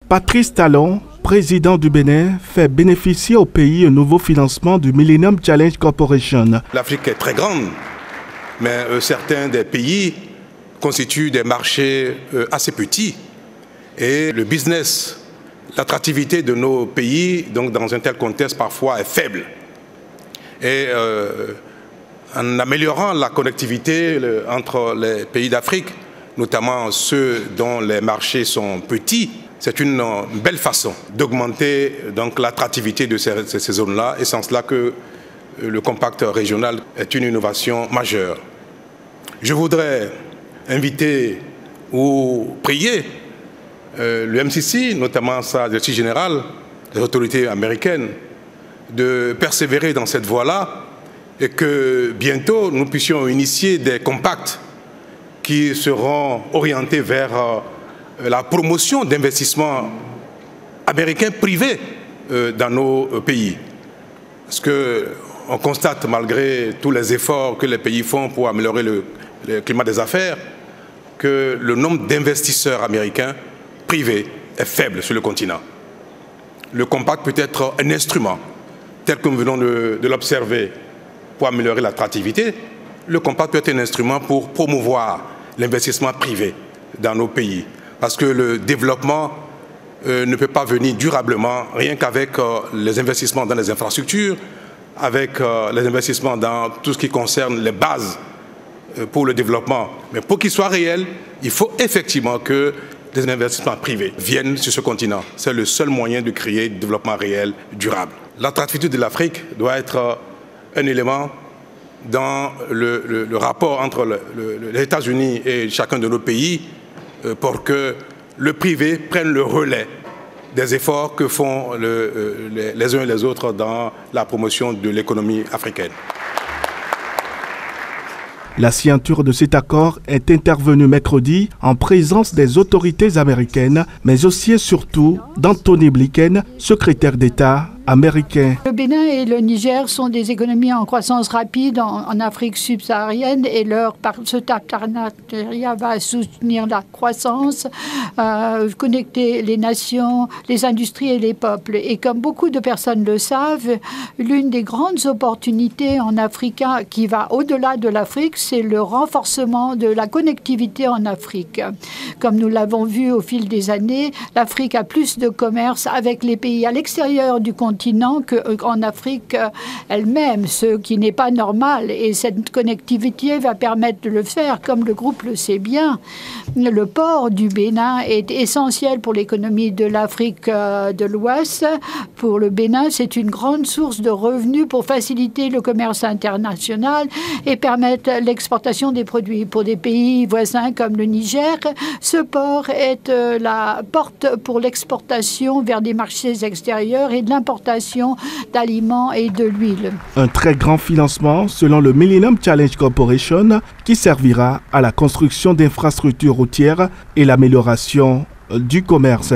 Patrice Talon, président du Bénin, fait bénéficier au pays un nouveau financement du Millennium Challenge Corporation. L'Afrique est très grande, mais certains des pays constituent des marchés assez petits. Et le business, l'attractivité de nos pays, donc dans un tel contexte, parfois est faible. Et en améliorant la connectivité entre les pays d'Afrique, notamment ceux dont les marchés sont petits, c'est une belle façon d'augmenter l'attractivité de ces zones-là, et c'est en cela que le compact régional est une innovation majeure. Je voudrais inviter ou prier le MCC, notamment sa directrice générale, les autorités américaines, de persévérer dans cette voie-là et que bientôt nous puissions initier des compacts qui seront orientés vers la promotion d'investissements américains privés dans nos pays. Parce qu'on constate, malgré tous les efforts que les pays font pour améliorer le climat des affaires, que le nombre d'investisseurs américains privés est faible sur le continent. Le compact peut être un instrument, tel que nous venons de l'observer, pour améliorer l'attractivité. Le compact peut être un instrument pour promouvoir l'investissement privé dans nos pays. Parce que le développement ne peut pas venir durablement rien qu'avec les investissements dans les infrastructures, avec les investissements dans tout ce qui concerne les bases pour le développement. Mais pour qu'il soit réel, il faut effectivement que des investissements privés viennent sur ce continent. C'est le seul moyen de créer du développement réel, durable. L'attractivité de l'Afrique doit être un élément dans le rapport entre les États-Unis et chacun de nos pays pour que le privé prenne le relais des efforts que font les uns et les autres dans la promotion de l'économie africaine. La signature de cet accord est intervenue mercredi en présence des autorités américaines, mais aussi et surtout d'Anthony Blinken, secrétaire d'État américain. Le Bénin et le Niger sont des économies en croissance rapide en Afrique subsaharienne et ce partenariat va soutenir la croissance, connecter les nations, les industries et les peuples. Et comme beaucoup de personnes le savent, l'une des grandes opportunités en Afrique qui va au-delà de l'Afrique, c'est le renforcement de la connectivité en Afrique. Comme nous l'avons vu au fil des années, l'Afrique a plus de commerce avec les pays à l'extérieur du continent qu'en Afrique elle-même, ce qui n'est pas normal. Et cette connectivité va permettre de le faire, comme le groupe le sait bien. Le port du Bénin est essentiel pour l'économie de l'Afrique de l'Ouest. Pour le Bénin, c'est une grande source de revenus pour faciliter le commerce international et permettre l'exportation des produits. Pour des pays voisins comme le Niger, ce port est la porte pour l'exportation vers des marchés extérieurs et de l'importation d'aliments et de l'huile. Un très grand financement selon le Millennium Challenge Corporation qui servira à la construction d'infrastructures routières et l'amélioration du commerce.